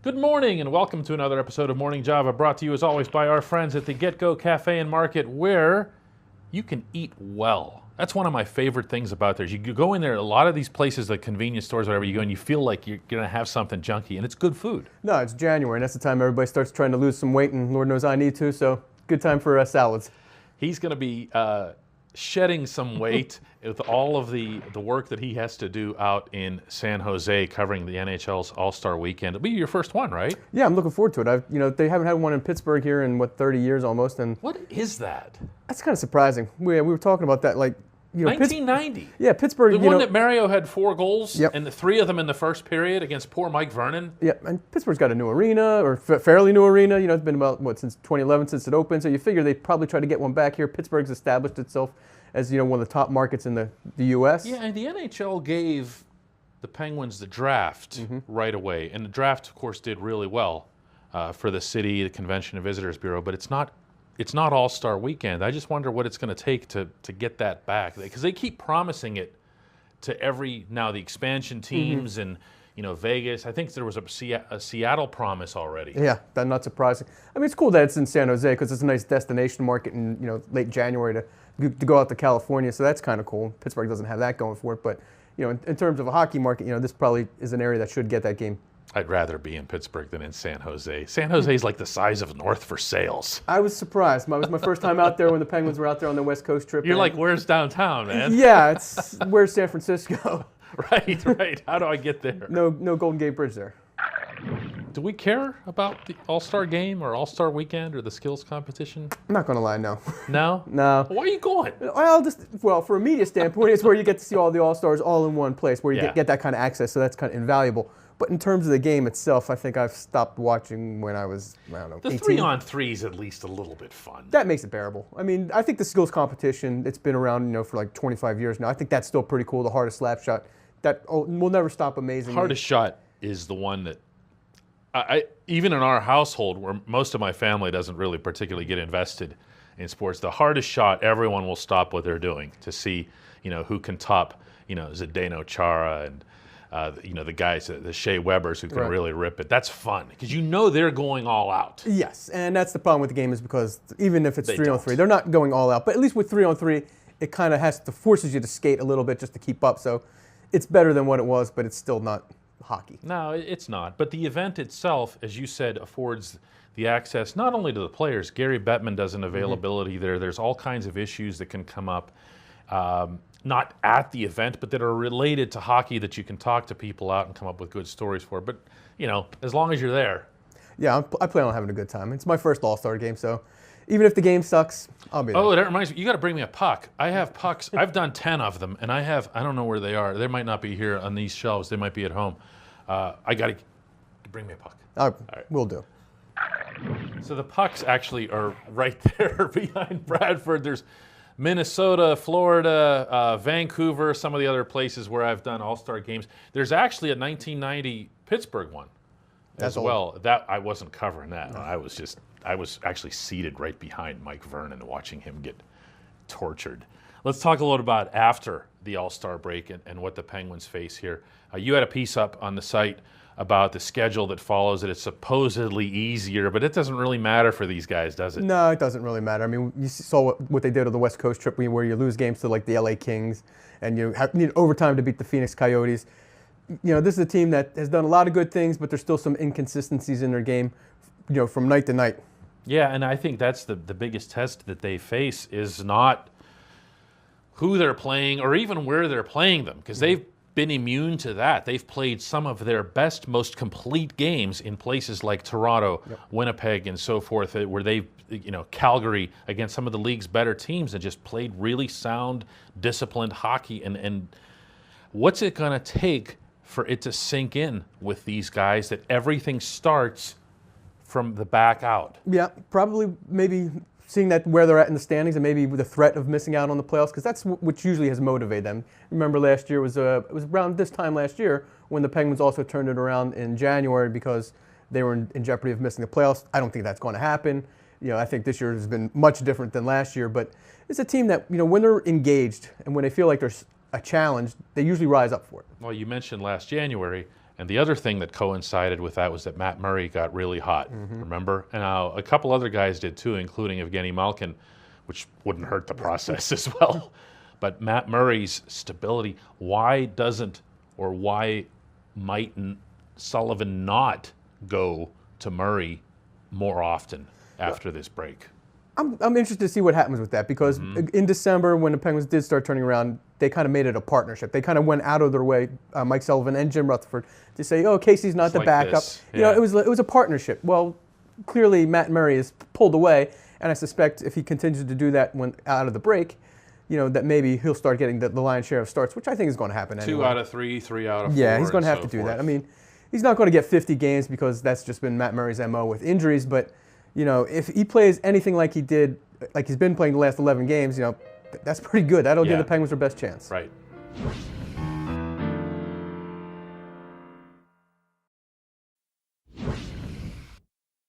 Good morning and welcome to another episode of Morning Java, brought to you as always by our friends at the Get Go Cafe and Market, where you can eat well. That's one of my favorite things about there. You go in there, a lot of these places, like convenience stores, whatever, you go and you feel like you're going to have something junky, and it's good food. No, it's January, and that's the time everybody starts trying to lose some weight, and Lord knows I need to, so good time for salads. He's going to be shedding some weight with all of the work that he has to do out in San Jose covering the NHL's All-Star Weekend. It'll be your first one, right? Yeah, I'm looking forward to it. They haven't had one in Pittsburgh here in, 30 years almost, and What is that? that's kind of surprising. We were talking about that, 1990. Yeah, Pittsburgh, The one that Mario had 4 goals, Yep. and the 3 of them in the first period against poor Mike Vernon. Yeah, and Pittsburgh's got a new arena, or fairly new arena. It's been about, since 2011 since it opened, so you figure they'd probably try to get one back here. Pittsburgh's established itself as, one of the top markets in the U.S. Yeah, and the NHL gave the Penguins the draft right away. And the draft, of course, did really well for the city, the Convention and Visitors Bureau, but it's not All-Star Weekend. I just wonder what it's going to take to get that back. Because they keep promising it to now the expansion teams and Vegas. I think there was a Seattle promise already. Yeah, that's not surprising. I mean, it's cool that it's in San Jose because it's a nice destination market in late January to go out to California. So that's kind of cool. Pittsburgh doesn't have that going for it, but in terms of a hockey market, this probably is an area that should get that game. I'd rather be in Pittsburgh than in San Jose. San Jose is like the size of North for sales. I was surprised. It was my first time out there when the Penguins were out there on their West Coast trip. You're like, where's downtown, man? Yeah, where's San Francisco? Right. How do I get there? No Golden Gate Bridge there. Do we care about the All-Star Game or All-Star Weekend or the skills competition? I'm not going to lie, no. No? No. Why are you going? Well, for a media standpoint, it's where you get to see all the All-Stars all in one place, where you get that kind of access, so that's kind of invaluable. But in terms of the game itself, I think I've stopped watching when I was, The 18. 3-on-3 is at least a little bit fun. That makes it bearable. I mean, I think the skills competition, it's been around, for like 25 years now. I think that's still pretty cool, the hardest slap shot. That will never stop amazing. Hardest shot is the one that, even in our household, where most of my family doesn't really particularly get invested in sports, the hardest shot, everyone will stop what they're doing to see, who can top, Zdeno Chara and, the guys, the Shea Webbers who can really rip it. That's fun because they're going all out. Yes, and that's the problem with the game is because even if it's They 3-on-3, they're not going all out. But at least with 3-on-3, it kind of forces you to skate a little bit just to keep up. So it's better than what it was, but it's still not hockey. No, it's not. But the event itself, as you said, affords the access not only to the players. Gary Bettman does an availability there. There's all kinds of issues that can come up. Not at the event, but that are related to hockey that you can talk to people out and come up with good stories for. But, as long as you're there. Yeah, I plan on having a good time. It's my first All-Star game, so even if the game sucks, I'll be there. Oh, that reminds me, you got to bring me a puck. I have pucks. I've done 10 of them, and I don't know where they are. They might not be here on these shelves. They might be at home. I got to bring me a puck. All right. Will do. So the pucks actually are right there behind Bradford. There's Minnesota, Florida, Vancouver, some of the other places where I've done All-Star games. There's actually a 1990 Pittsburgh one as well. That I wasn't covering that. No. I was actually seated right behind Mike Vernon watching him get tortured. Let's talk a little about after the All-Star break and what the Penguins face here. You had a piece up on the site about the schedule that follows it. It's supposedly easier, but it doesn't really matter for these guys, does it? No, it doesn't really matter. I mean, you saw what they did on the West Coast trip where you lose games to like the LA Kings and you need overtime to beat the Phoenix Coyotes. This is a team that has done a lot of good things, but there's still some inconsistencies in their game, from night to night. Yeah, and I think that's the biggest test that they face is not who they're playing or even where they're playing them, because they've been immune to that. They've played some of their best, most complete games in places like Toronto, Winnipeg, and so forth, where they've, Calgary against some of the league's better teams and just played really sound, disciplined hockey. And what's it going to take for it to sink in with these guys that everything starts from the back out? Yeah, probably maybe seeing that where they're at in the standings and maybe the threat of missing out on the playoffs, because that's what usually has motivated them. Remember last year it was around this time last year when the Penguins also turned it around in January because they were in jeopardy of missing the playoffs. I don't think that's going to happen. I think this year has been much different than last year, but it's a team that, when they're engaged and when they feel like there's a challenge, they usually rise up for it. Well, you mentioned last January, And the other thing that coincided with that was that Matt Murray got really hot, remember? And now a couple other guys did too, including Evgeny Malkin, which wouldn't hurt the process as well. But Matt Murray's stability, why might Sullivan not go to Murray more often after this break? I'm interested to see what happens with that, because in December, when the Penguins did start turning around, they kind of made it a partnership. They kind of went out of their way, Mike Sullivan and Jim Rutherford, to say, "Oh, Casey's not It's the like backup." this. You know, Yeah. it was a partnership. Well, clearly Matt Murray is pulled away, and I suspect if he continues to do that when out of the break, you know, that maybe he'll start getting the lion's share of starts, which I think is going to happen anyway. 2 out of 3, 3 out of 4. Yeah, he's going to have and to so do that. forth. I mean, he's not going to get 50 games because that's just been Matt Murray's MO with injuries. But, you know, if he plays anything like he did, like he's been playing the last 11 games, you know, that's pretty good. That'll give Yeah. the Penguins their best chance. Right.